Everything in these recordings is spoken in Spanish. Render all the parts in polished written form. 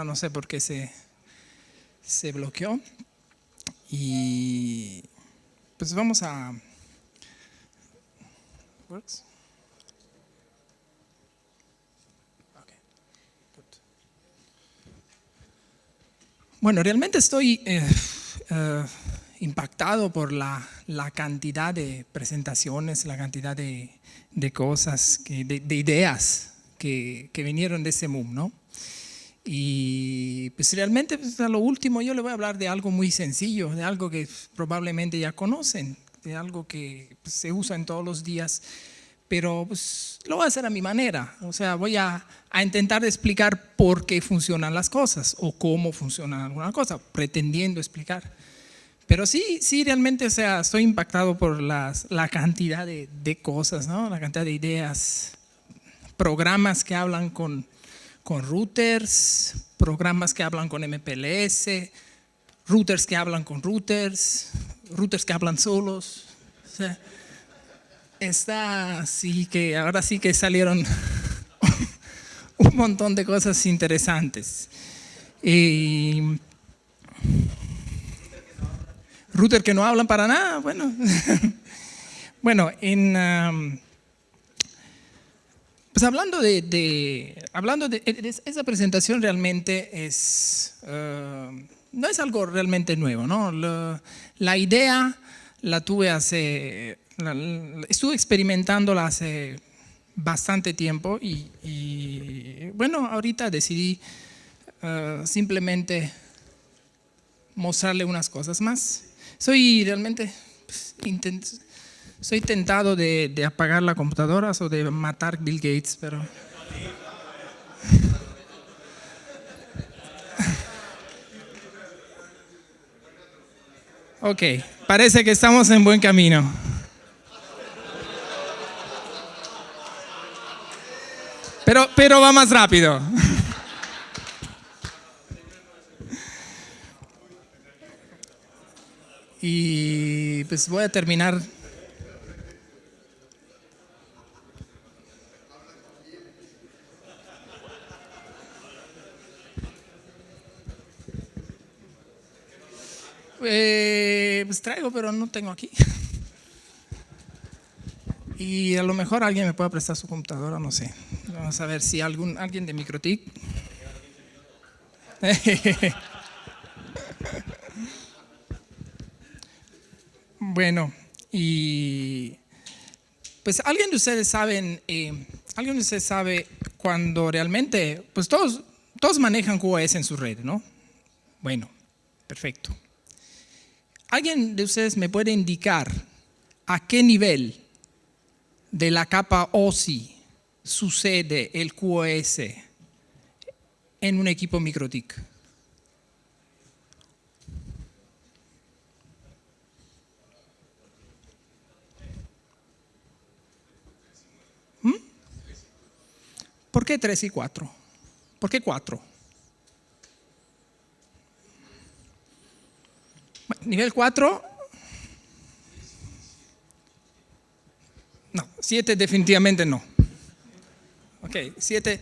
No sé por qué se bloqueó. Y pues vamos a... ¿Works? Okay. Good. Bueno, realmente estoy impactado por la cantidad de presentaciones, la cantidad de cosas, de ideas que vinieron de ese MOOC, ¿no? Y pues realmente pues, a lo último yo le voy a hablar de algo muy sencillo, de algo que probablemente ya conocen, de algo que pues, se usa en todos los días, pero pues, lo voy a hacer a mi manera. O sea, voy a intentar explicar por qué funcionan las cosas o cómo funcionan alguna cosa, pretendiendo explicar. Pero sí, realmente, o sea, estoy impactado por la cantidad de cosas, ¿no? La cantidad de ideas, programas que hablan con routers, programas que hablan con MPLS, routers que hablan con routers que hablan solos. O sea, está así que ahora sí que salieron un montón de cosas interesantes. Router que no hablan para nada, bueno. Bueno, pues hablando de esa presentación realmente es, no es algo realmente nuevo, ¿no? La idea la tuve estuve experimentándola hace bastante tiempo y bueno, ahorita decidí simplemente mostrarle unas cosas más. Soy realmente, pues, soy tentado de apagar la computadora o de matar Bill Gates, pero... Ok, parece que estamos en buen camino. Pero va más rápido. Y pues voy a terminar. Pues traigo, pero no tengo aquí. Y a lo mejor alguien me pueda prestar su computadora, no sé. Vamos a ver si alguien de Microtik. Bueno, y pues alguien de ustedes sabe cuando realmente, pues todos manejan QoS en su red, ¿no? Bueno, perfecto. ¿Alguien de ustedes me puede indicar a qué nivel de la capa OSI sucede el QoS en un equipo Microtik? ¿Por qué 3 y 4? ¿Por qué 4? Nivel 4. No, 7 definitivamente no. Ok, 7.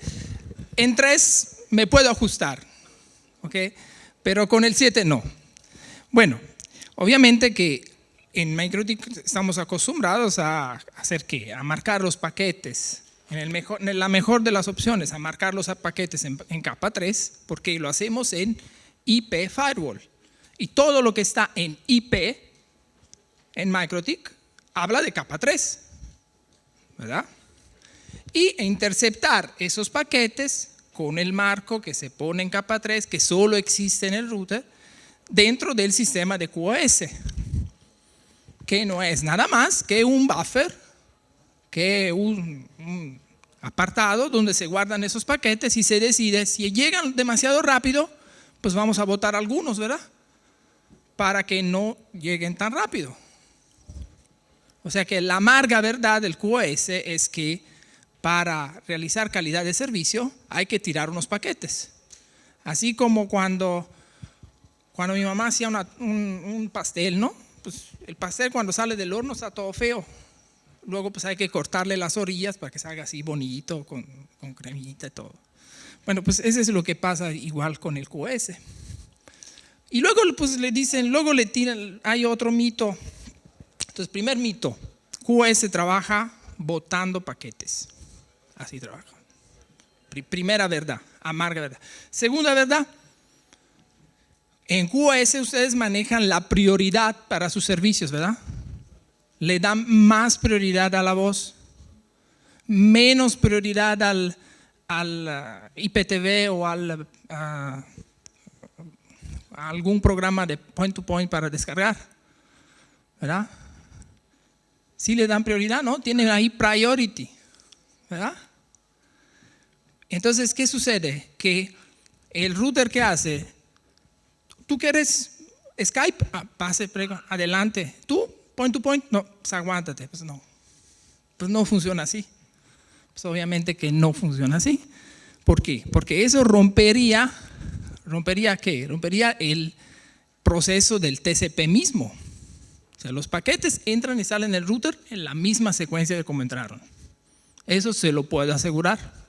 En 3 me puedo ajustar. Ok, pero con el 7 no. Bueno, obviamente que en Microtik estamos acostumbrados a hacer ¿qué? A marcar los paquetes. En la mejor de las opciones, a marcar los paquetes en capa 3, porque lo hacemos en IP Firewall. Y todo lo que está en IP, en Microtik, habla de capa 3, ¿verdad? Y interceptar esos paquetes con el marco que se pone en capa 3, que solo existe en el router, dentro del sistema de QoS, que no es nada más que un buffer, que un apartado donde se guardan esos paquetes y se decide si llegan demasiado rápido, pues vamos a botar algunos, ¿verdad? Para que no lleguen tan rápido. O sea que la amarga verdad del QoS es que para realizar calidad de servicio hay que tirar unos paquetes. Así como cuando mi mamá hacía un pastel, ¿no? Pues el pastel cuando sale del horno está todo feo. Luego pues hay que cortarle las orillas para que salga así bonito, con cremita y todo. Bueno, pues eso es lo que pasa igual con el QoS. Y luego pues le dicen, luego le tiran, hay otro mito. Entonces, primer mito, QoS trabaja botando paquetes. Así trabaja. Primera verdad, amarga verdad. Segunda verdad, en QoS ustedes manejan la prioridad para sus servicios, ¿verdad? Le dan más prioridad a la voz, menos prioridad al IPTV o a algún programa de point-to-point para descargar, ¿verdad? Sí le dan prioridad, ¿no? Tienen ahí priority, ¿verdad? Entonces, ¿qué sucede? Que el router, ¿qué hace? ¿Tú quieres Skype? Pase, adelante. ¿Tú? Point-to-point? No, pues aguántate. Pues no funciona así. Pues obviamente que no funciona así. ¿Por qué? Porque eso rompería ¿qué? Rompería el proceso del TCP mismo. O sea, los paquetes entran y salen del router en la misma secuencia de como entraron. Eso se lo puedo asegurar.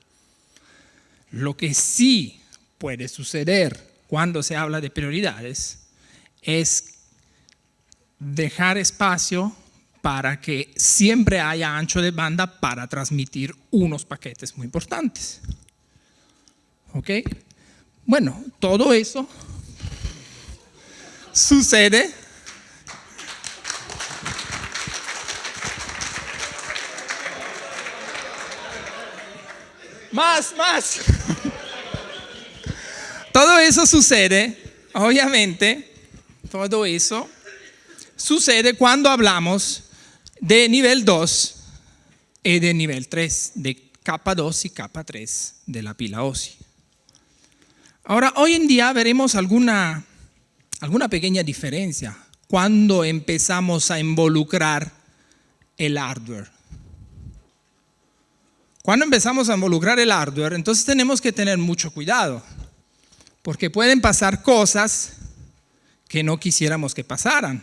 Lo que sí puede suceder cuando se habla de prioridades es dejar espacio para que siempre haya ancho de banda para transmitir unos paquetes muy importantes. ¿Ok? Bueno, todo eso sucede más. Todo eso sucede, obviamente, todo eso sucede cuando hablamos de nivel 2 y de nivel 3, de capa 2 y capa 3 de la pila OSI. Ahora, hoy en día veremos alguna pequeña diferencia cuando empezamos a involucrar el hardware. Cuando empezamos a involucrar el hardware, entonces tenemos que tener mucho cuidado, porque pueden pasar cosas que no quisiéramos que pasaran.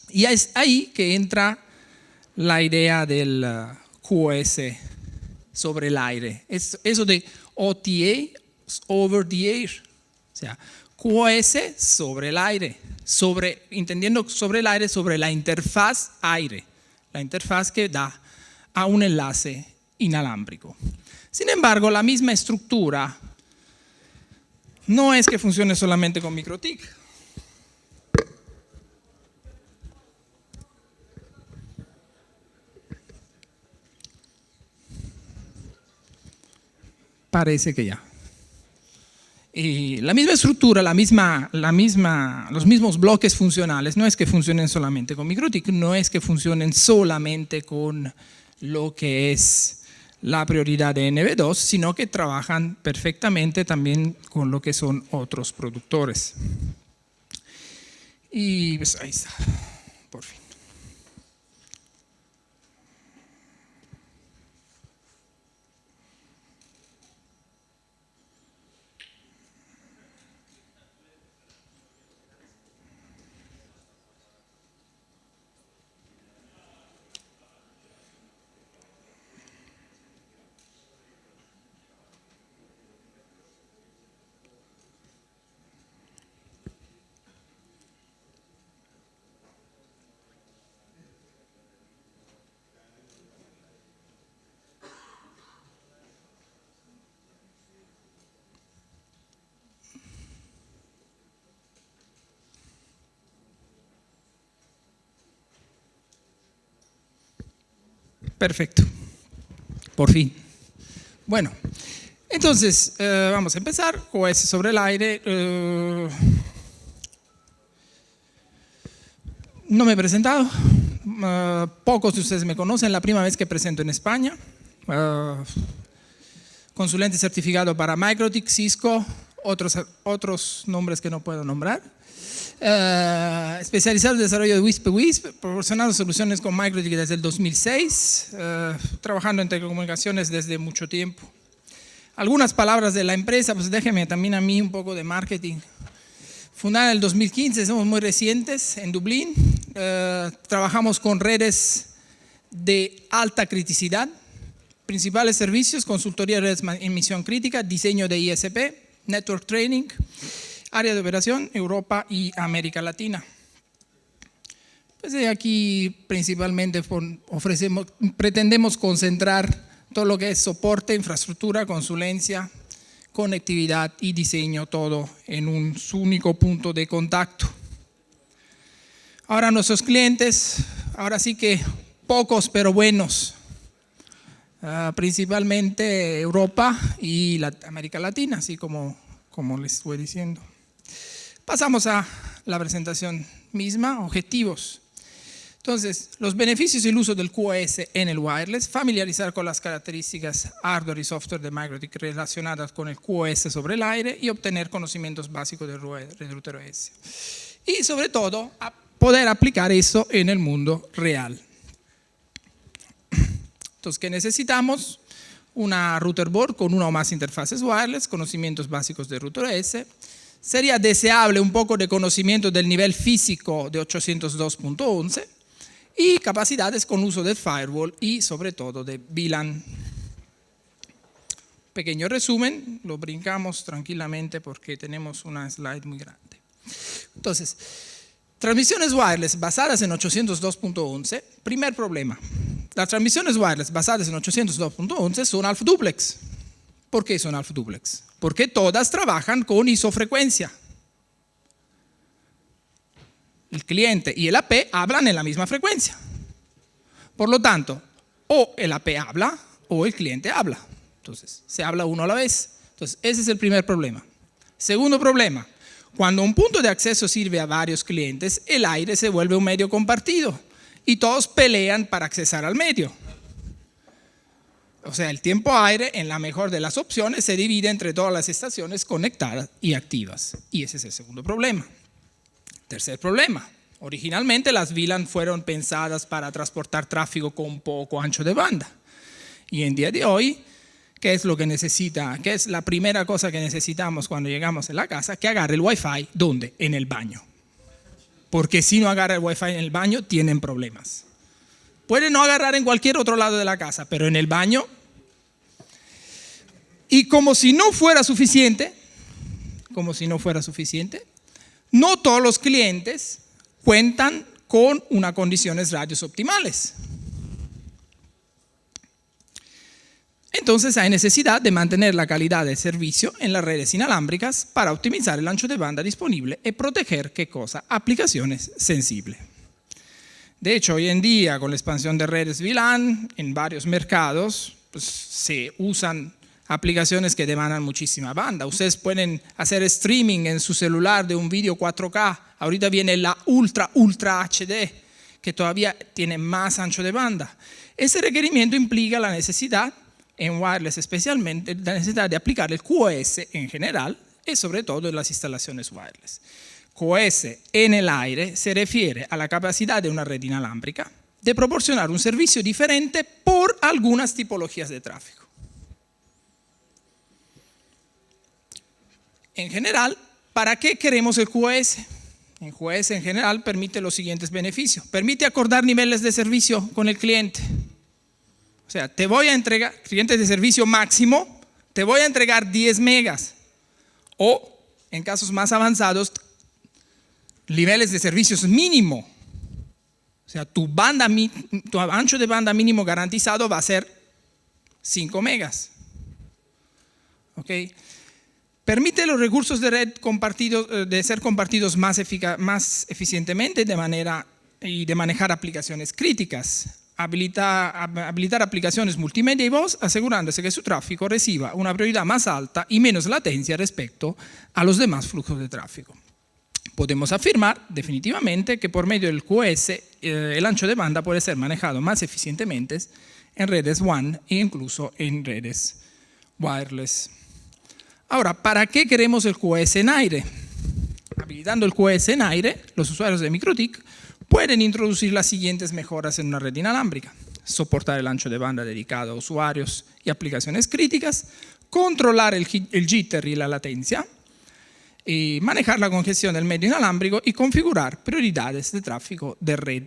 Y es ahí que entra la idea del QoS sobre el aire. Eso de OTA, over the air. O sea, QoS sobre el aire. Entendiendo sobre el aire, sobre la interfaz aire. La interfaz que da a un enlace inalámbrico. Sin embargo, la misma estructura no es que funcione solamente con MikroTik. Parece que ya. Y la misma estructura, los mismos bloques funcionales, no es que funcionen solamente con MikroTik, no es que funcionen solamente con lo que es la prioridad de NV2, sino que trabajan perfectamente también con lo que son otros productores. Y pues ahí está, por fin. Perfecto, por fin. Bueno, entonces vamos a empezar. QoS sobre el aire. No me he presentado. Pocos de ustedes me conocen. La primera vez que presento en España. Consulente certificado para MikroTik, Cisco, otros nombres que no puedo nombrar. Especializado en desarrollo de WISP, proporcionando soluciones con MikroTik desde el 2006, trabajando en telecomunicaciones desde mucho tiempo. Algunas palabras de la empresa, pues déjenme también a mí un poco de marketing. Fundada en el 2015, somos muy recientes en Dublín. Trabajamos con redes de alta criticidad, Principales servicios: consultoría de redes en misión crítica, diseño de ISP, network training, área de operación, Europa y América Latina. Pues aquí principalmente pretendemos concentrar todo lo que es soporte, infraestructura, consulencia, conectividad y diseño, todo en un único punto de contacto. Ahora nuestros clientes, ahora sí que pocos pero buenos, principalmente Europa y América Latina, así como les estoy diciendo. Pasamos a la presentación misma, objetivos. Entonces, los beneficios y el uso del QoS en el wireless: familiarizar con las características hardware y software de MikroTik relacionadas con el QoS sobre el aire y obtener conocimientos básicos del router OS. Y sobre todo, poder aplicar eso en el mundo real. Entonces, ¿qué necesitamos? Una router board con una o más interfaces wireless, conocimientos básicos de router OS. Sería deseable un poco de conocimiento del nivel físico de 802.11 y capacidades con uso de firewall y sobre todo de VLAN. Pequeño resumen, lo brincamos tranquilamente porque tenemos una slide muy grande. Entonces, transmisiones wireless basadas en 802.11, primer problema. Las transmisiones wireless basadas en 802.11 son half duplex. ¿Por qué son half duplex? Porque todas trabajan con isofrecuencia. El cliente y el AP hablan en la misma frecuencia. Por lo tanto, o el AP habla o el cliente habla. Entonces, se habla uno a la vez. Entonces, ese es el primer problema. Segundo problema: cuando un punto de acceso sirve a varios clientes, el aire se vuelve un medio compartido y todos pelean para accesar al medio. O sea, el tiempo aire, en la mejor de las opciones, se divide entre todas las estaciones conectadas y activas. Y ese es el segundo problema. Tercer problema: originalmente las VLAN fueron pensadas para transportar tráfico con poco ancho de banda. Y en día de hoy, ¿qué es lo que necesita? ¿Qué es la primera cosa que necesitamos cuando llegamos a la casa? Que agarre el Wi-Fi. ¿Dónde? En el baño. Porque si no agarra el Wi-Fi en el baño, tienen problemas. Puede no agarrar en cualquier otro lado de la casa, pero en el baño. Y como si no fuera suficiente, no todos los clientes cuentan con unas condiciones radios optimales. Entonces hay necesidad de mantener la calidad del servicio en las redes inalámbricas para optimizar el ancho de banda disponible y proteger, ¿qué cosa? Aplicaciones sensibles. De hecho, hoy en día, con la expansión de redes VLAN en varios mercados, pues, se usan aplicaciones que demandan muchísima banda. Ustedes pueden hacer streaming en su celular de un vídeo 4K. Ahorita viene la Ultra HD, que todavía tiene más ancho de banda. Ese requerimiento implica la necesidad, en wireless especialmente, la necesidad de aplicar el QoS en general y sobre todo en las instalaciones wireless. QoS en el aire se refiere a la capacidad de una red inalámbrica de proporcionar un servicio diferente por algunas tipologías de tráfico. En general, ¿para qué queremos el QoS? El QoS en general permite los siguientes beneficios. Permite acordar niveles de servicio con el cliente. O sea, te voy a entregar, cliente de servicio máximo, te voy a entregar 10 megas. O, en casos más avanzados, niveles de servicios mínimo. O sea, tu ancho de banda mínimo garantizado va a ser 5 megas. ¿Ok? Permite los recursos de red de ser compartidos más eficientemente y de manejar aplicaciones críticas. Habilitar aplicaciones multimedia y voz, asegurándose que su tráfico reciba una prioridad más alta y menos latencia respecto a los demás flujos de tráfico. Podemos afirmar definitivamente que por medio del QoS el ancho de banda puede ser manejado más eficientemente en redes WAN e incluso en redes wireless. Ahora, ¿para qué queremos el QoS en aire? Habilitando el QoS en aire, los usuarios de MikroTik pueden introducir las siguientes mejoras en una red inalámbrica: soportar el ancho de banda dedicado a usuarios y aplicaciones críticas, controlar el jitter y la latencia, y manejar la congestión del medio inalámbrico y configurar prioridades de tráfico de red.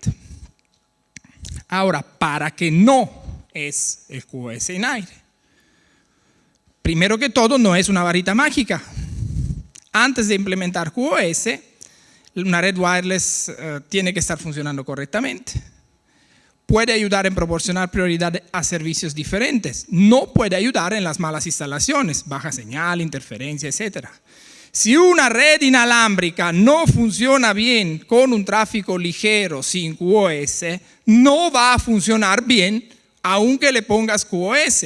Ahora, para que no es el QoS en aire. Primero que todo, no es una varita mágica. Antes de implementar QoS, una red wireless tiene que estar funcionando correctamente. Puede ayudar en proporcionar prioridad a servicios diferentes. No puede ayudar en las malas instalaciones, baja señal, interferencia, etc. Si una red inalámbrica no funciona bien con un tráfico ligero sin QoS, no va a funcionar bien aunque le pongas QoS.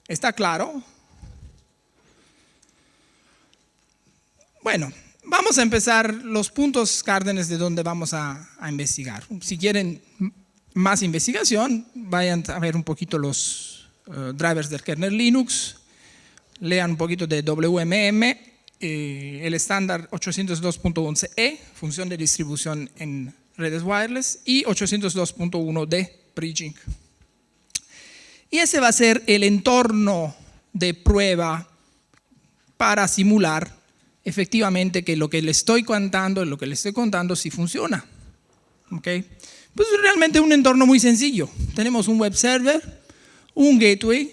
¿Está claro? Bueno, vamos a empezar los puntos cárdenes de donde vamos a investigar. Si quieren más investigación, vayan a ver un poquito los drivers del kernel Linux, lean un poquito de WMM, el estándar 802.11e, función de distribución en redes wireless, y 802.1d, bridging. Y ese va a ser el entorno de prueba para simular efectivamente que lo que le estoy contando sí funciona. ¿Okay? Pues es realmente un entorno muy sencillo. Tenemos un web server, un gateway,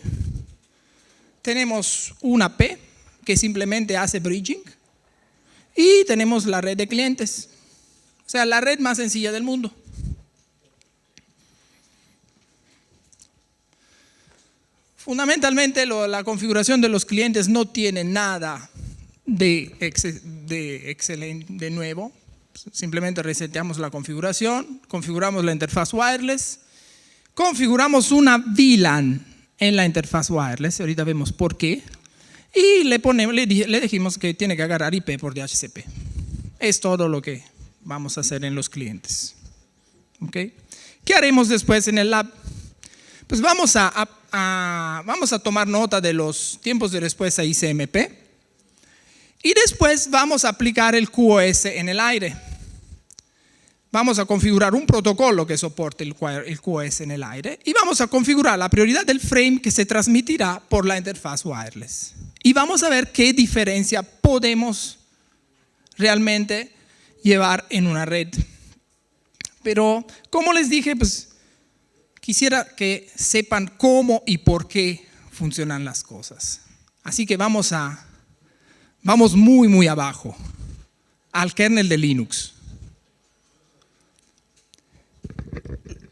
tenemos una AP que simplemente hace bridging y tenemos la red de clientes. O sea, la red más sencilla del mundo. Fundamentalmente la configuración de los clientes no tiene nada de nuevo. Simplemente reseteamos la configuración, configuramos la interfaz wireless, configuramos una VLAN en la interfaz wireless, ahorita vemos por qué, y le dijimos que tiene que agarrar IP por DHCP. Es todo lo que vamos a hacer en los clientes. ¿Okay? ¿Qué haremos después en el lab? Pues vamos a tomar nota de los tiempos de respuesta ICMP y después vamos a aplicar el QoS en el aire. Vamos a configurar un protocolo que soporte el QoS en el aire y vamos a configurar la prioridad del frame que se transmitirá por la interfaz wireless. Y vamos a ver qué diferencia podemos realmente llevar en una red. Pero, como les dije, pues quisiera que sepan cómo y por qué funcionan las cosas. Así que vamos muy, muy abajo, al kernel de Linux.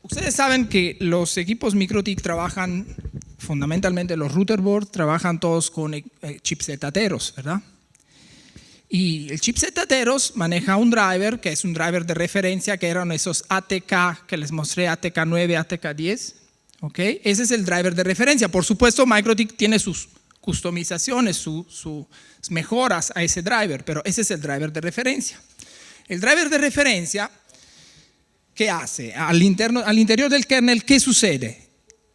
Ustedes saben que los equipos MikroTik trabajan, fundamentalmente los router board, trabajan todos con chipset Atheros, ¿verdad? Y el chipset Atheros maneja un driver, que es un driver de referencia, que eran esos ATK que les mostré, ATK9, ATK10. ¿Okay? Ese es el driver de referencia. Por supuesto, MikroTik tiene sus customizaciones, sus mejoras a ese driver, pero ese es el driver de referencia. El driver de referencia, ¿qué hace? Al interior del kernel, ¿qué sucede?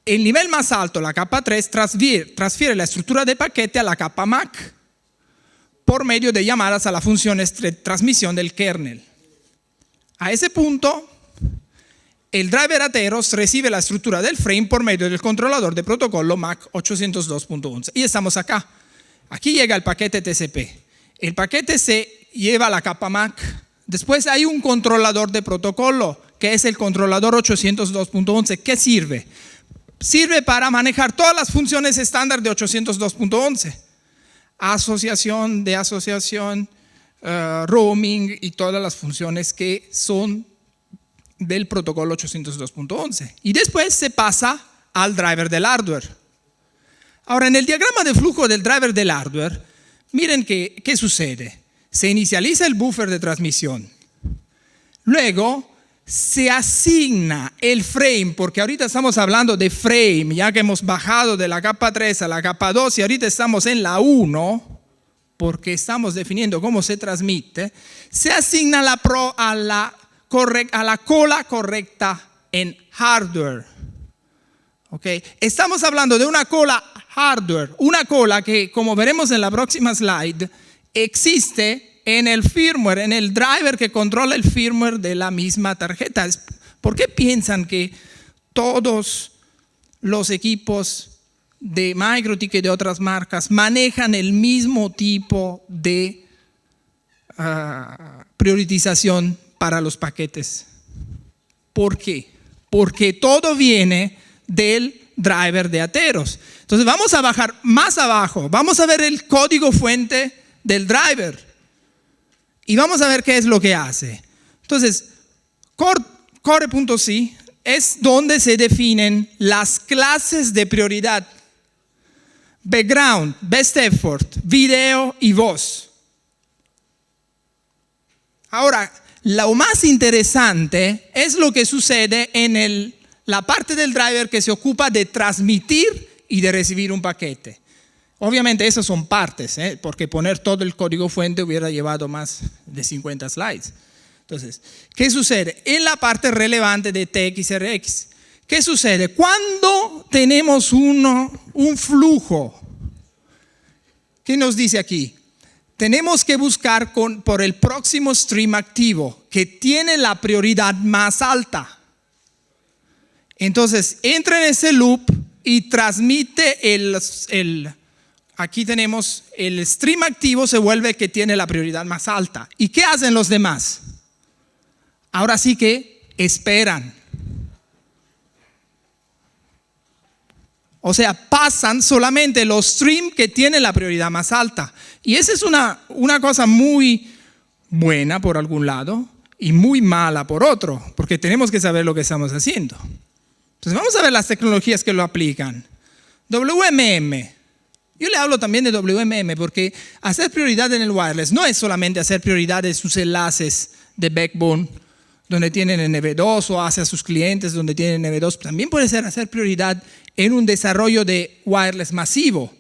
El nivel más alto, la capa 3, transfiere la estructura de paquete a la capa MAC por medio de llamadas a la función de transmisión del kernel. A ese punto, el driver Atheros recibe la estructura del frame por medio del controlador de protocolo MAC 802.11. Y estamos acá. Aquí llega el paquete TCP. El paquete se lleva a la capa MAC. Después hay un controlador de protocolo, que es el controlador 802.11. ¿Qué sirve? Sirve para manejar todas las funciones estándar de 802.11. Asociación, roaming y todas las funciones que son del protocolo 802.11. Y después se pasa al driver del hardware. Ahora, en el diagrama de flujo del driver del hardware, miren qué sucede. Se inicializa el buffer de transmisión. Luego se asigna el frame, porque ahorita estamos hablando de frame, ya que hemos bajado de la capa 3 a la capa 2 y ahorita estamos en la 1, porque estamos definiendo cómo se transmite. Se asigna a la cola correcta en hardware. ¿Okay? Estamos hablando de una cola hardware, una cola que, como veremos en la próxima slide, existe en el firmware, en el driver que controla el firmware de la misma tarjeta. ¿Por qué piensan que todos los equipos de MikroTik y de otras marcas manejan el mismo tipo de priorización para los paquetes? ¿Por qué? Porque todo viene del driver de Atheros. Entonces vamos a bajar más abajo, vamos a ver el código fuente del driver y vamos a ver qué es lo que hace. Entonces, core.c es donde se definen las clases de prioridad: background, best effort, video y voz. Ahora, lo más interesante es lo que sucede en la parte del driver que se ocupa de transmitir y de recibir un paquete. Obviamente esas son partes, porque poner todo el código fuente hubiera llevado más de 50 slides. Entonces, ¿qué sucede? En la parte relevante de TXRX, ¿qué sucede? Cuando tenemos un flujo, ¿qué nos dice aquí? Tenemos que buscar por el próximo stream activo que tiene la prioridad más alta. Entonces, entra en ese loop y transmite aquí tenemos el stream activo, se vuelve que tiene la prioridad más alta. ¿Y qué hacen los demás? Ahora sí que esperan. O sea, pasan solamente los streams que tienen la prioridad más alta. Y esa es una cosa muy buena por algún lado y muy mala por otro, porque tenemos que saber lo que estamos haciendo. Entonces vamos a ver las tecnologías que lo aplican. WMM. Yo le hablo también de WMM porque hacer prioridad en el wireless no es solamente hacer prioridad de sus enlaces de backbone donde tienen NV2 o hacia sus clientes donde tienen NV2. También puede ser hacer prioridad en un desarrollo de wireless masivo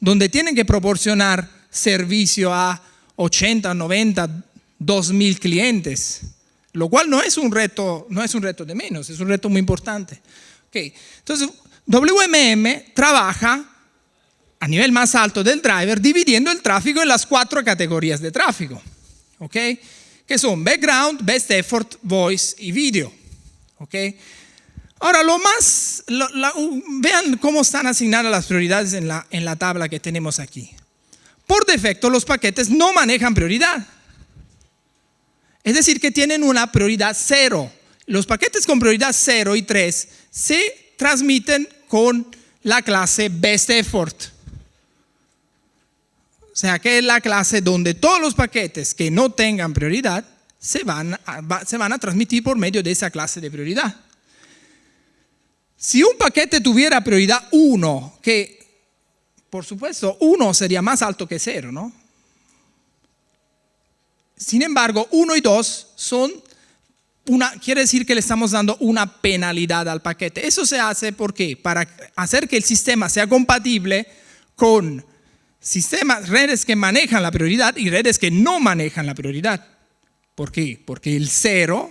donde tienen que proporcionar servicio a 80, 90, 2,000 clientes, lo cual no es un reto de menos, es un reto muy importante. Okay. Entonces, WMM trabaja a nivel más alto del driver dividiendo el tráfico en las 4 categorías de tráfico, ¿okay? Que son background, best effort, voice y video. ¿Okay? Ahora, vean cómo están asignadas las prioridades en la tabla que tenemos aquí. Por defecto, los paquetes no manejan prioridad. Es decir, que tienen una prioridad 0. Los paquetes con prioridad 0 y 3 se transmiten con la clase best effort. O sea, que es la clase donde todos los paquetes que no tengan prioridad se van a transmitir por medio de esa clase de prioridad. Si un paquete tuviera prioridad 1, que por supuesto 1 sería más alto que 0, ¿no? Sin embargo, 1 y 2 quiere decir que le estamos dando una penalidad al paquete. Eso se hace ¿por qué? Para hacer que el sistema sea compatible con redes que manejan la prioridad y redes que no manejan la prioridad. ¿Por qué? Porque el 0,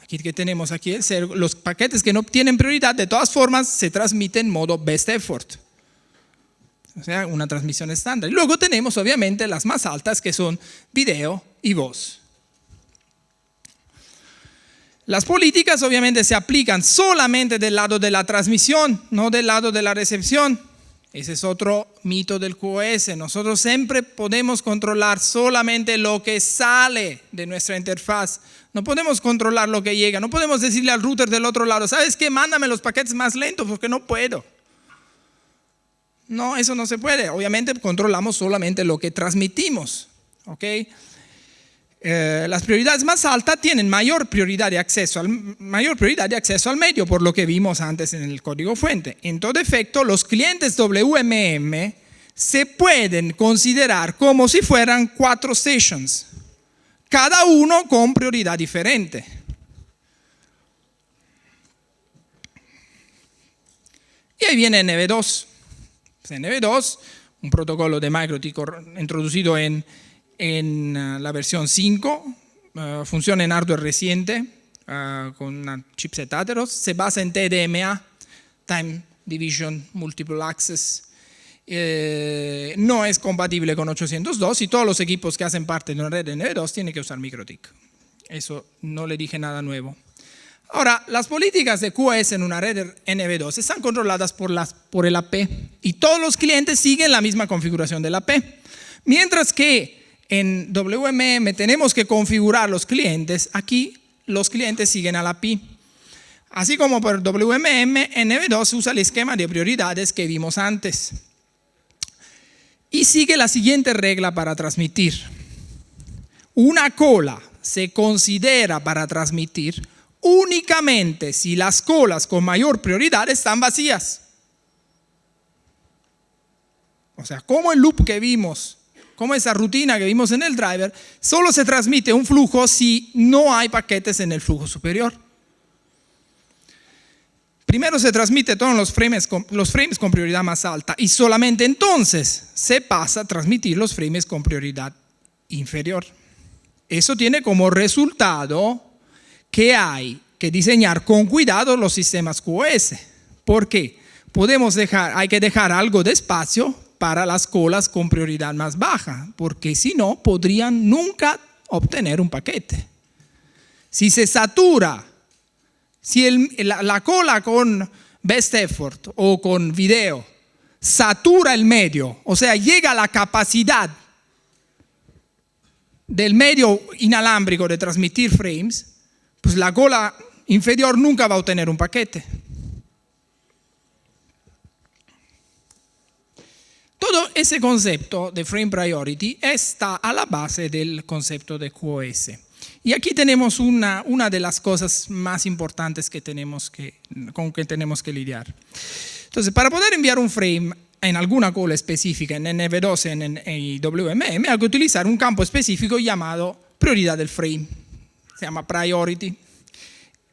aquí que tenemos aquí el 0, los paquetes que no tienen prioridad de todas formas se transmiten en modo best effort. O sea, una transmisión estándar. Y luego tenemos obviamente las más altas que son video y voz. Las políticas obviamente se aplican solamente del lado de la transmisión, no del lado de la recepción. Ese es otro mito del QoS. Nosotros siempre podemos controlar solamente lo que sale de nuestra interfaz. No podemos controlar lo que llega. No podemos decirle al router del otro lado, ¿sabes qué? Mándame los paquetes más lentos porque no puedo. No, eso no se puede. Obviamente controlamos solamente lo que transmitimos. ¿Okay? Las prioridades más altas tienen mayor prioridad de acceso al medio, por lo que vimos antes en el código fuente. En todo efecto, los clientes WMM se pueden considerar como si fueran 4 stations, cada uno con prioridad diferente. Y ahí viene NV2. NV2, un protocolo de MikroTik introducido en la versión 5, funciona en hardware reciente con una chipset Atheros, se basa en TDMA, Time Division Multiple Access, no es compatible con 802 y todos los equipos que hacen parte de una red NV2 tienen que usar MikroTik. Eso no le dije nada nuevo. Ahora, las políticas de QoS en una red NV2 están controladas por el AP y todos los clientes siguen la misma configuración del AP, mientras que en WMM tenemos que configurar los clientes, aquí los clientes siguen al API. Así como por WMM, NV2 usa el esquema de prioridades que vimos antes. Y sigue la siguiente regla para transmitir. Una cola se considera para transmitir únicamente si las colas con mayor prioridad están vacías. O sea, como el loop que vimos, como esa rutina que vimos en el driver, solo se transmite un flujo si no hay paquetes en el flujo superior. Primero se transmite todos los frames con prioridad más alta y solamente entonces se pasa a transmitir los frames con prioridad inferior. Eso tiene como resultado que hay que diseñar con cuidado los sistemas QoS. ¿Por qué? Hay que dejar algo de espacio para las colas con prioridad más baja, porque si no, podrían nunca obtener un paquete. Si se satura, si la cola con best effort o con video satura el medio, o sea, llega a la capacidad del medio inalámbrico de transmitir frames, pues la cola inferior nunca va a obtener un paquete. Todo ese concepto de frame priority está a la base del concepto de QoS. Y aquí tenemos una de las cosas más importantes con que tenemos que lidiar. Entonces, para poder enviar un frame en alguna cola específica, en NV2 en WMM, hay que utilizar un campo específico llamado prioridad del frame. Se llama priority.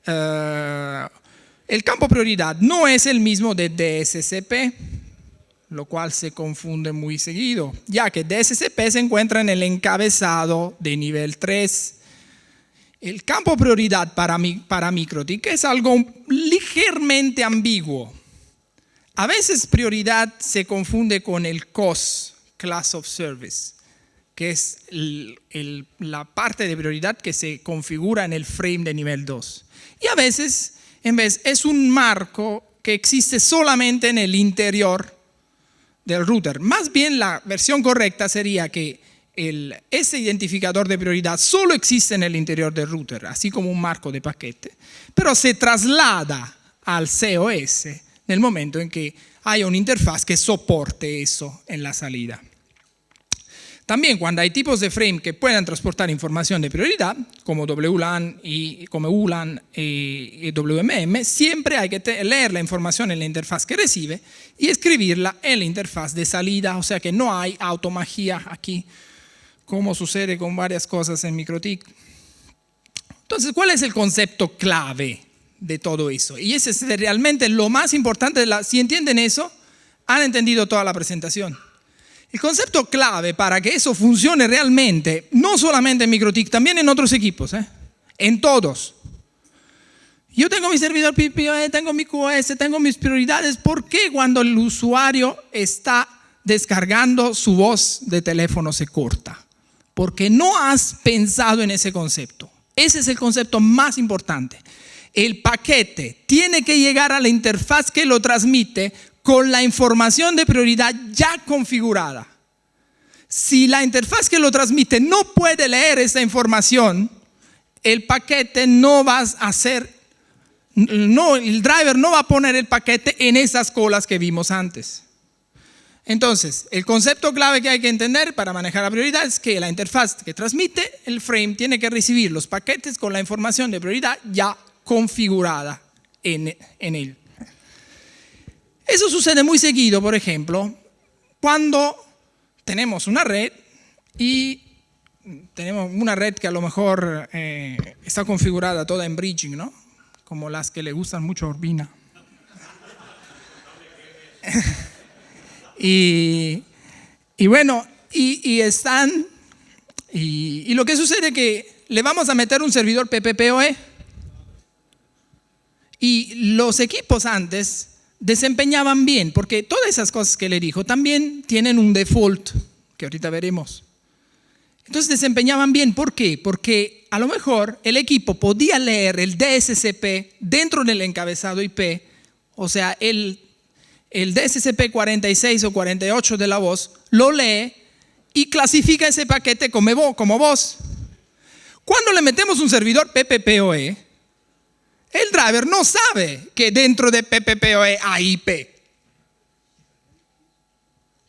El campo prioridad no es el mismo de DSCP, lo cual se confunde muy seguido, ya que DSCP se encuentra en el encabezado de nivel 3. El campo prioridad para MikroTik es algo ligeramente ambiguo. A veces prioridad se confunde con el COS, Class of Service, que es la parte de prioridad que se configura en el frame de nivel 2. Y a veces, en vez, es un marco que existe solamente en el interior del router. Más bien la versión correcta sería que ese identificador de prioridad solo existe en el interior del router, así como un marco de paquete, pero se traslada al COS en el momento en que haya una interfaz que soporte eso en la salida. También cuando hay tipos de frame que puedan transportar información de prioridad, como WLAN como ULAN y WMM, siempre hay que leer la información en la interfaz que recibe y escribirla en la interfaz de salida, o sea que no hay automagia aquí, como sucede con varias cosas en MikroTik. Entonces, ¿cuál es el concepto clave de todo eso? Y ese es realmente lo más importante. Si entienden eso, han entendido toda la presentación. El concepto clave para que eso funcione realmente, no solamente en MikroTik, también en otros equipos, en todos. Yo tengo mi servidor PPOE, tengo mi QoS, tengo mis prioridades. ¿Por qué cuando el usuario está descargando su voz de teléfono se corta? Porque no has pensado en ese concepto. Ese es el concepto más importante. El paquete tiene que llegar a la interfaz que lo transmite con la información de prioridad ya configurada. Si la interfaz que lo transmite no puede leer esa información, el paquete no va a hacer, el driver no va a poner el paquete en esas colas que vimos antes. Entonces, el concepto clave que hay que entender para manejar la prioridad es que la interfaz que transmite el frame tiene que recibir los paquetes con la información de prioridad ya configurada en él. Eso sucede muy seguido, por ejemplo, cuando tenemos una red y tenemos una red que a lo mejor está configurada toda en bridging, ¿no? Como las que le gustan mucho a Urbina. Y bueno, y lo que sucede es que le vamos a meter un servidor PPPoE y los equipos antes desempeñaban bien, porque todas esas cosas que le dijo también tienen un default, que ahorita veremos. Entonces desempeñaban bien, ¿por qué? Porque a lo mejor el equipo podía leer el DSCP dentro del encabezado IP, o sea, el DSCP 46 o 48 de la voz, lo lee y clasifica ese paquete como voz. Cuando le metemos un servidor PPPoE, El driver no sabe que dentro de PPPoE hay IP.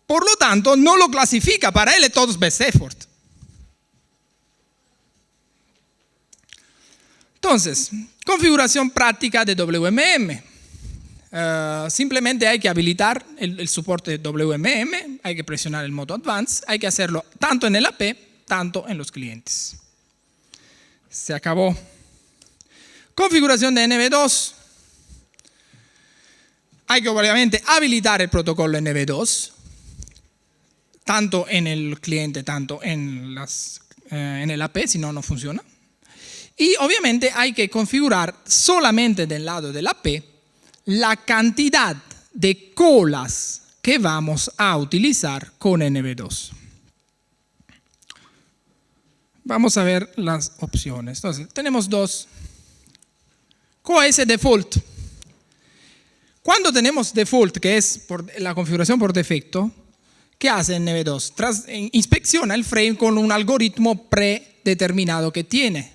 Por lo tanto, no lo clasifica. Para él todo es best effort. Entonces, configuración práctica de WMM. Simplemente hay que habilitar el soporte de WMM, hay que presionar el modo Advanced, hay que hacerlo tanto en el AP, tanto en los clientes. Se acabó. Configuración de NV2. Hay que obviamente habilitar el protocolo NV2, tanto en el cliente, tanto en el AP, si no, no funciona. Y obviamente hay que configurar solamente del lado del AP la cantidad de colas que vamos a utilizar con NV2. Vamos a ver las opciones. Entonces, tenemos dos. QoS default. Cuando tenemos default, que es la configuración por defecto, ¿qué hace NV2? Inspecciona el frame con un algoritmo predeterminado que tiene.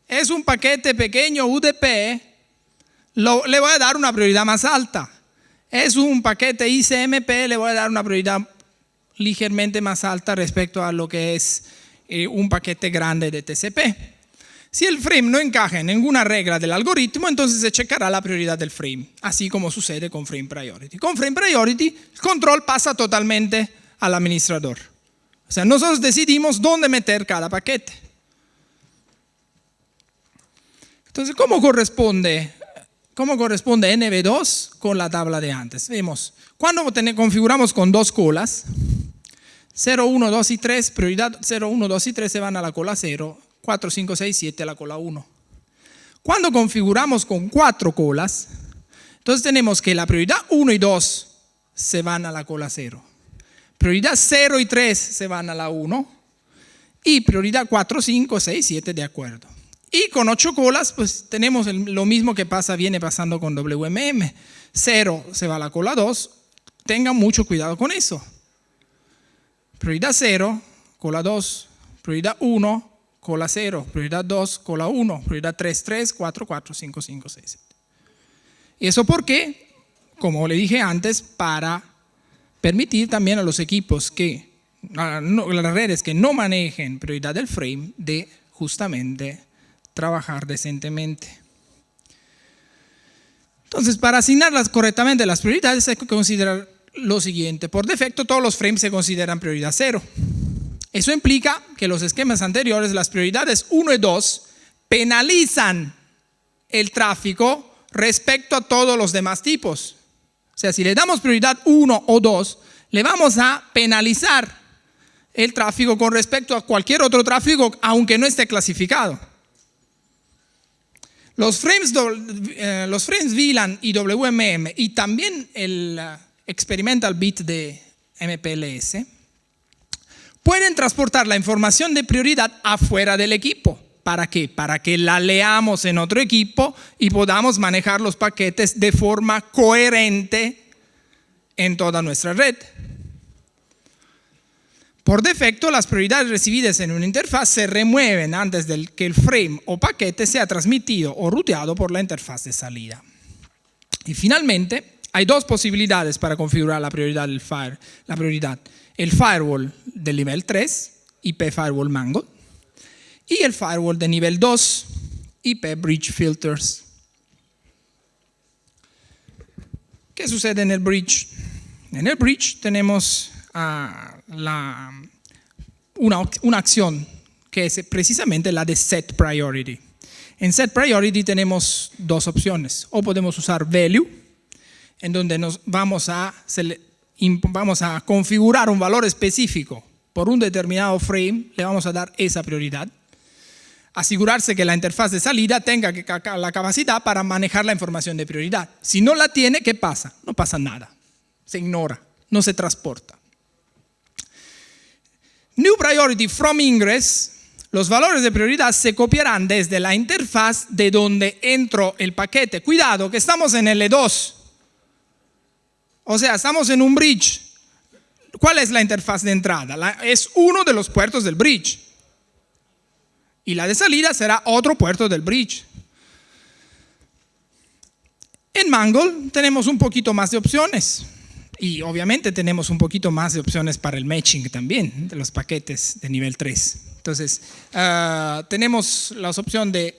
Es un paquete pequeño UDP, le voy a dar una prioridad más alta. Es un paquete ICMP, le voy a dar una prioridad ligeramente más alta respecto a lo que es un paquete grande de TCP. Si el frame no encaja en ninguna regla del algoritmo, entonces se checará la prioridad del frame, así como sucede con frame priority. Con frame priority, el control pasa totalmente al administrador. O sea, nosotros decidimos dónde meter cada paquete. Entonces, ¿cómo corresponde NV2 con la tabla de antes? Vemos, cuando configuramos con dos colas, 0, 1, 2 y 3, prioridad 0, 1, 2 y 3 se van a la cola 0, 4, 5, 6, 7 a la cola 1. Cuando configuramos con 4 colas, entonces tenemos que la prioridad 1 y 2 se van a la cola 0. Prioridad 0 y 3 se van a la 1. Y prioridad 4, 5, 6, 7 de acuerdo. Y con 8 colas, pues tenemos lo mismo que viene pasando con WMM. 0 se va a la cola 2. Tengan mucho cuidado con eso. Prioridad 0, cola 2. Prioridad 1, cola 0. Prioridad 2, cola 1. Prioridad 3, 3, 4, 4, 5, 5, 6, 7. ¿Y eso por qué? Como le dije antes, para permitir también a los equipos las redes que no manejen prioridad del frame, de justamente trabajar decentemente. Entonces, para asignarlas correctamente las prioridades hay que considerar lo siguiente. Por defecto, todos los frames se consideran prioridad 0. Eso implica que los esquemas anteriores, las prioridades 1 y 2, penalizan el tráfico respecto a todos los demás tipos. O sea, si le damos prioridad 1 o 2, le vamos a penalizar el tráfico con respecto a cualquier otro tráfico, aunque no esté clasificado. Los frames VLAN y WMM y también el experimental bit de MPLS pueden transportar la información de prioridad afuera del equipo. ¿Para qué? Para que la leamos en otro equipo y podamos manejar los paquetes de forma coherente en toda nuestra red. Por defecto, las prioridades recibidas en una interfaz se remueven antes de que el frame o paquete sea transmitido o ruteado por la interfaz de salida. Y finalmente, hay dos posibilidades para configurar la prioridad del el firewall del nivel 3, IP Firewall Mango, y el firewall de nivel 2, IP Bridge Filters. ¿Qué sucede en el bridge? En el bridge tenemos una acción que es precisamente la de set priority. En set priority tenemos dos opciones. O podemos usar value, en donde vamos a configurar un valor específico por un determinado frame, le vamos a dar esa prioridad. Asegurarse que la interfaz de salida tenga la capacidad para manejar la información de prioridad. Si no la tiene, ¿qué pasa? No pasa nada. Se ignora, no se transporta. New priority from ingress, los valores de prioridad se copiarán desde la interfaz de donde entró el paquete. Cuidado, que estamos en L2. O sea, estamos en un bridge. ¿Cuál es la interfaz de entrada? Es uno de los puertos del bridge. Y la de salida será otro puerto del bridge. En Mangle tenemos un poquito más de opciones y obviamente tenemos un poquito más de opciones para el matching también de los paquetes de nivel 3. Entonces, tenemos la opción de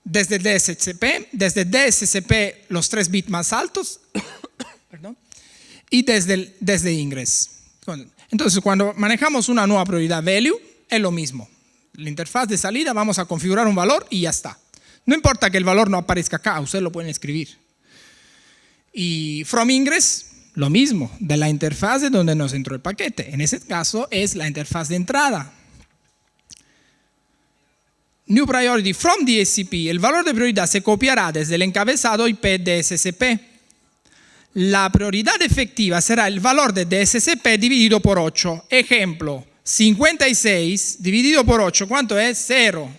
desde DSCP los 3 bits más altos perdón, y desde ingress. Entonces, cuando manejamos una nueva prioridad value, es lo mismo. La interfaz de salida vamos a configurar un valor y ya está. No importa que el valor no aparezca acá, ustedes lo pueden escribir. Y from ingress, lo mismo, de la interfaz de donde nos entró el paquete. En ese caso es la interfaz de entrada. New priority from DSCP, el valor de prioridad se copiará desde el encabezado IP DSCP. La prioridad efectiva será el valor de DSCP dividido por 8. Ejemplo, 56 dividido por 8, ¿cuánto es? 0.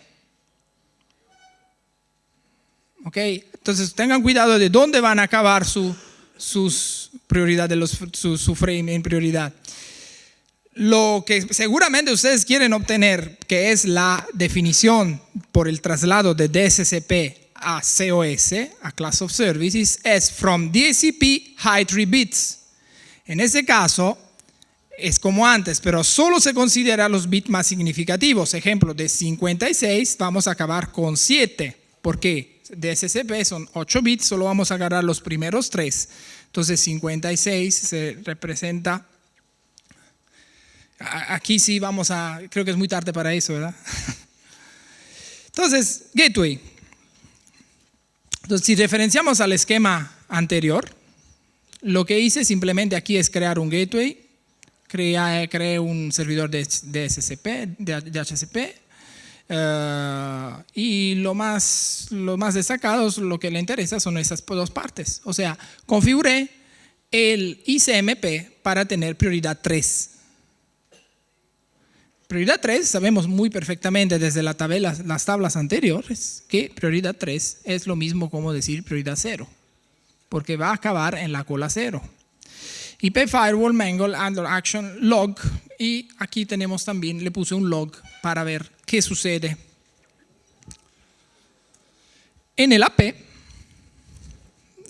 ¿Ok? Entonces tengan cuidado de dónde van a acabar sus prioridades, su frame en prioridad. Lo que seguramente ustedes quieren obtener, que es la definición por el traslado de DSCP a COS, a Class of Services, es from DSCP high 3 bits. En ese caso, es como antes, pero solo se considera los bits más significativos. Ejemplo, de 56 vamos a acabar con 7. ¿Por qué? DSCP son 8 bits, solo vamos a agarrar los primeros 3. Entonces 56 se representa... Aquí sí vamos a... Creo que es muy tarde para eso, ¿verdad? Entonces, gateway. Entonces, si referenciamos al esquema anterior, lo que hice simplemente aquí es crear un gateway, creé un servidor de HCP, y lo más destacado, lo que le interesa son esas dos partes. O sea, configuré el ICMP para tener prioridad 3. Prioridad 3, sabemos muy perfectamente desde las tablas anteriores que prioridad 3 es lo mismo como decir prioridad 0, porque va a acabar en la cola 0. IP Firewall Mangle Handler Action Log, y aquí tenemos también, le puse un log para ver qué sucede. En el AP,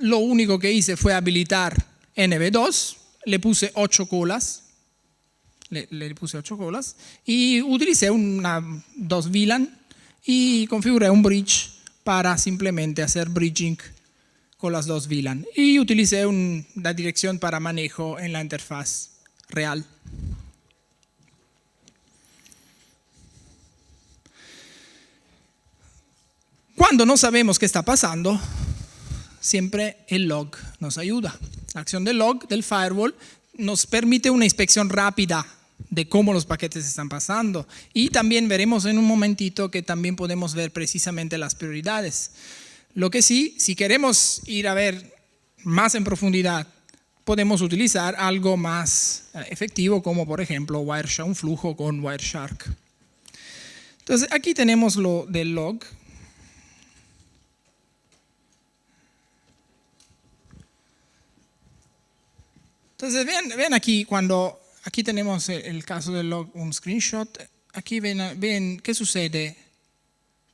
lo único que hice fue habilitar NB2, le puse 8 colas. Le puse 8 colas y utilicé dos VLAN y configuré un bridge para simplemente hacer bridging con las dos VLAN. Y utilicé la dirección para manejo en la interfaz real. Cuando no sabemos qué está pasando, siempre el log nos ayuda. La acción del log del firewall nos permite una inspección rápida de cómo los paquetes están pasando, y también veremos en un momentito que también podemos ver precisamente las prioridades. Lo que sí, si queremos ir a ver más en profundidad, podemos utilizar algo más efectivo, como por ejemplo Wireshark, un flujo con Wireshark. Entonces aquí tenemos lo del log. Entonces vean aquí cuando... Aquí tenemos el caso del log, un screenshot. Aquí ven qué sucede.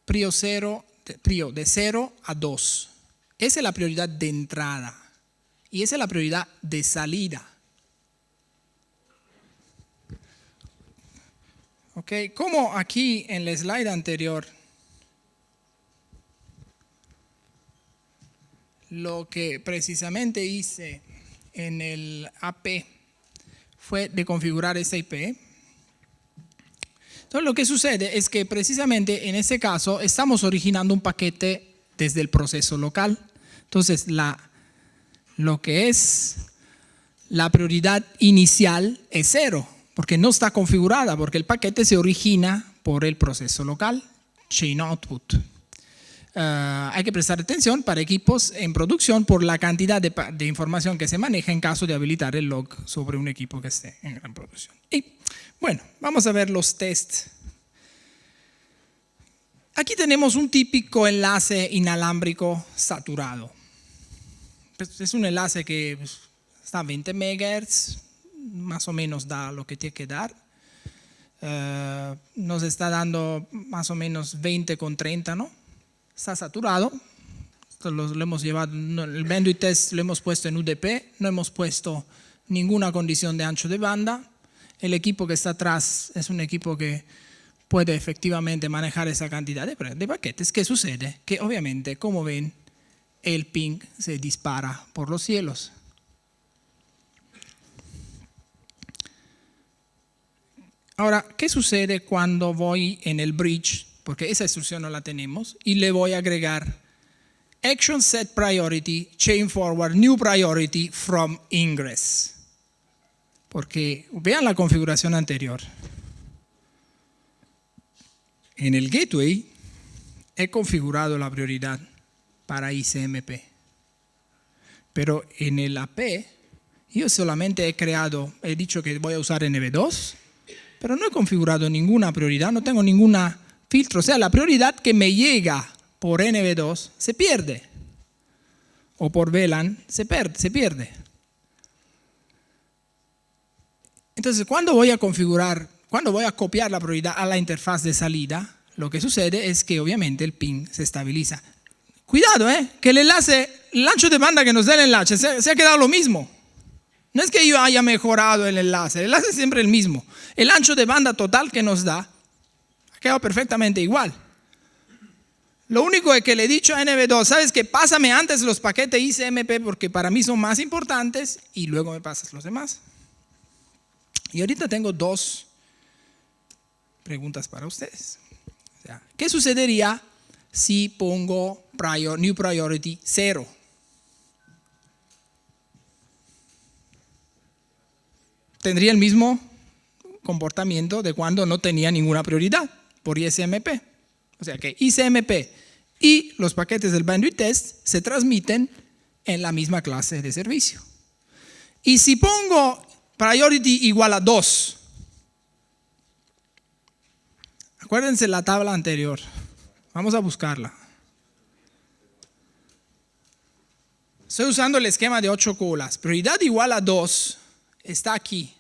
Prio de 0 a 2. Esa es la prioridad de entrada. Y esa es la prioridad de salida. ¿Ok? Como aquí en el slide anterior, lo que precisamente hice en el AP fue de configurar esta IP. Entonces lo que sucede es que precisamente en este caso estamos originando un paquete desde el proceso local. Entonces lo que es la prioridad inicial es 0, porque no está configurada, porque el paquete se origina por el proceso local, chain output. Hay que prestar atención para equipos en producción por la cantidad de información que se maneja en caso de habilitar el log sobre un equipo que esté en gran producción. Y bueno, vamos a ver los tests. Aquí tenemos un típico enlace inalámbrico saturado. Es un enlace que está a 20 MHz, más o menos da lo que tiene que dar. Nos está dando más o menos 20 con 30, ¿no? Está saturado, lo hemos llevado, el bandwidth test lo hemos puesto en UDP, no hemos puesto ninguna condición de ancho de banda. El equipo que está atrás es un equipo que puede efectivamente manejar esa cantidad de paquetes. ¿Qué sucede? Que obviamente, como ven, el ping se dispara por los cielos. Ahora, ¿qué sucede cuando voy en el bridge? Porque esa instrucción no la tenemos. Y le voy a agregar action set priority, chain forward, new priority from ingress. Porque vean la configuración anterior. En el gateway he configurado la prioridad para ICMP. Pero en el AP yo solamente he dicho que voy a usar NV2, pero no he configurado ninguna prioridad, no tengo ninguna filtro. O sea, la prioridad que me llega por NV2 se pierde. O por VLAN se pierde. Entonces, cuando voy a copiar la prioridad a la interfaz de salida, lo que sucede es que obviamente el ping se estabiliza. Cuidado, que el ancho de banda que nos da el enlace se ha quedado lo mismo. No es que yo haya mejorado el enlace es siempre el mismo. El ancho de banda total que nos da ha quedado perfectamente igual. Lo único es que le he dicho a NV2, ¿sabes qué? Pásame antes los paquetes ICMP porque para mí son más importantes y luego me pasas los demás. Y ahorita tengo 2 preguntas para ustedes. O sea, ¿qué sucedería si pongo new priority 0? Tendría el mismo comportamiento de cuando no tenía ninguna prioridad por ICMP. O sea que ICMP y los paquetes del bandwidth test se transmiten en la misma clase de servicio. Y si pongo priority igual a 2, acuérdense la tabla anterior, vamos a buscarla. Estoy usando el esquema de 8 colas. Prioridad igual a 2 está aquí.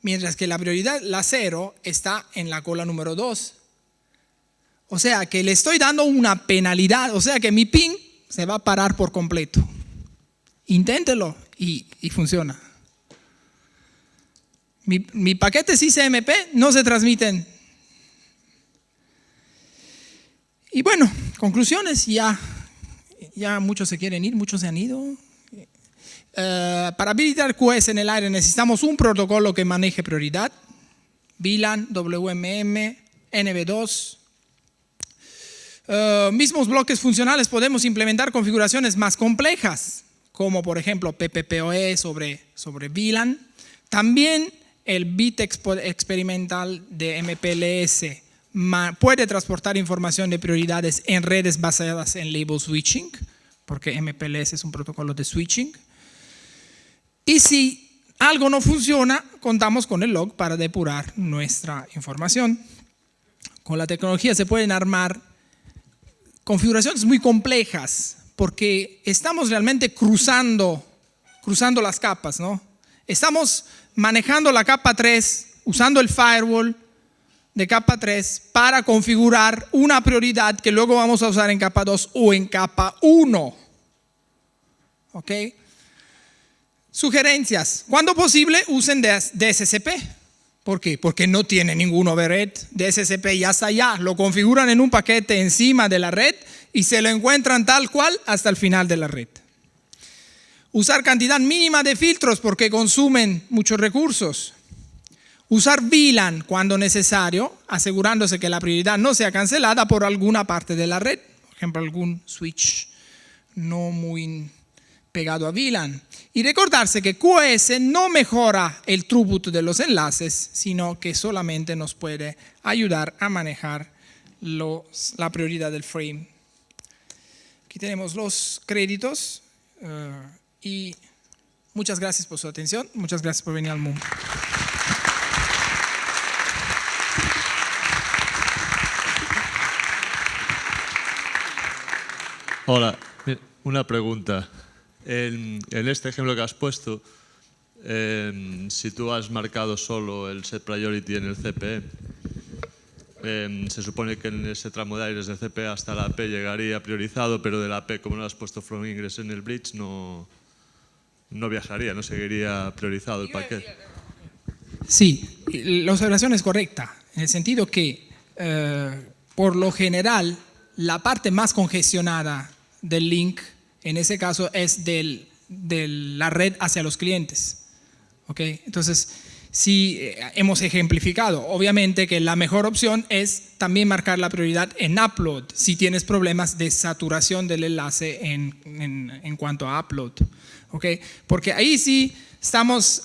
Mientras que la prioridad, la 0, está en la cola número 2. O sea que le estoy dando una penalidad, o sea que mi ping se va a parar por completo. Inténtelo y funciona. Mi paquetes ICMP no se transmiten. Y bueno, conclusiones, ya muchos se quieren ir, muchos se han ido. Para habilitar QoS en el aire necesitamos un protocolo que maneje prioridad, VLAN, WMM, NV2. Mismos bloques funcionales podemos implementar configuraciones más complejas, como por ejemplo PPPoE sobre VLAN. También el bit experimental de MPLS puede transportar información de prioridades en redes basadas en label switching, porque MPLS es un protocolo de switching. Y si algo no funciona, contamos con el log para depurar nuestra información. Con la tecnología se pueden armar configuraciones muy complejas, porque estamos realmente cruzando las capas, ¿no? Estamos manejando la capa 3, usando el firewall de capa 3 para configurar una prioridad que luego vamos a usar en capa 2 o en capa 1. ¿Ok? Sugerencias. Cuando posible, usen DSCP. ¿Por qué? Porque no tiene ningún overhead. DSCP ya está allá. Lo configuran en un paquete encima de la red y se lo encuentran tal cual hasta el final de la red. Usar cantidad mínima de filtros porque consumen muchos recursos. Usar VLAN cuando necesario, asegurándose que la prioridad no sea cancelada por alguna parte de la red. Por ejemplo, algún switch no muy pegado a VLAN. Y recordarse que QoS no mejora el throughput de los enlaces, sino que solamente nos puede ayudar a manejar la prioridad del frame. Aquí tenemos los créditos y muchas gracias por su atención. Muchas gracias por venir al MUM. Hola, una pregunta. En este ejemplo que has puesto, si tú has marcado solo el set priority en el CPE, se supone que en ese tramo de aires del CPE hasta la AP llegaría priorizado, pero de la AP, como no has puesto from ingress en el bridge, no viajaría, no seguiría priorizado el paquete. Sí, la observación es correcta, en el sentido que por lo general la parte más congestionada del link en ese caso es de la red hacia los clientes. ¿Okay? Entonces, sí, hemos ejemplificado, obviamente que la mejor opción es también marcar la prioridad en upload si tienes problemas de saturación del enlace en cuanto a upload. ¿Okay? Porque ahí sí estamos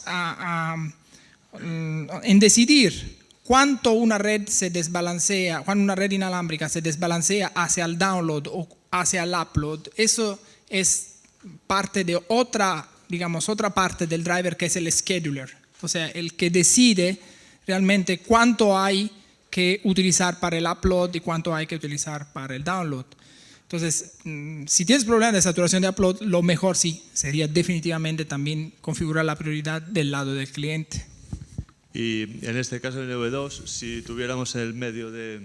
en decidir cuánto una red se desbalancea, cuando una red inalámbrica se desbalancea hacia el download o hacia el upload. Eso es parte de otra parte del driver que es el scheduler, o sea, el que decide realmente cuánto hay que utilizar para el upload y cuánto hay que utilizar para el download. Entonces, si tienes problemas de saturación de upload, lo mejor sí sería definitivamente también configurar la prioridad del lado del cliente. Y en este caso en V2, si tuviéramos el medio de,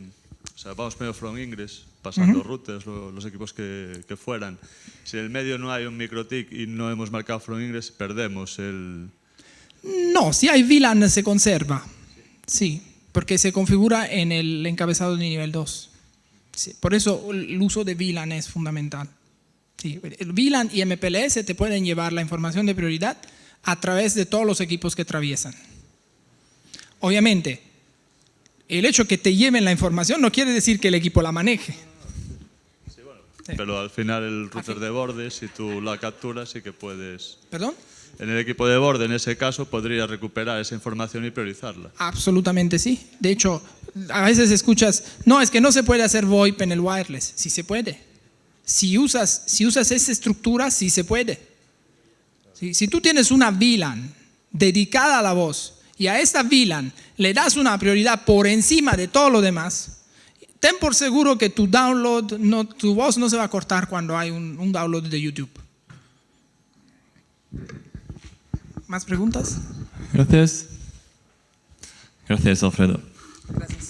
o sea, vamos medio from ingress, pasando routers, los equipos que fueran. Si en el medio no hay un microtik y no hemos marcado from ingress, perdemos el... No, si hay VLAN se conserva. Sí, porque se configura en el encabezado de nivel 2. Sí, por eso el uso de VLAN es fundamental. Sí, el VLAN y MPLS te pueden llevar la información de prioridad a través de todos los equipos que atraviesan. Obviamente, el hecho que te lleven la información no quiere decir que el equipo la maneje. Sí, bueno, sí. Pero al final el router de borde, si tú la capturas, sí que puedes... ¿Perdón? En el equipo de borde, en ese caso, podría recuperar esa información y priorizarla. Absolutamente sí. De hecho, a veces escuchas, no, es que no se puede hacer VoIP en el wireless. Sí se puede. Si usas esa estructura, sí se puede. Si tú tienes una VLAN dedicada a la voz y a esta VLAN le das una prioridad por encima de todo lo demás, ten por seguro que tu voz no se va a cortar cuando hay un download de YouTube. ¿Más preguntas? Gracias. Gracias, Alfredo. Gracias.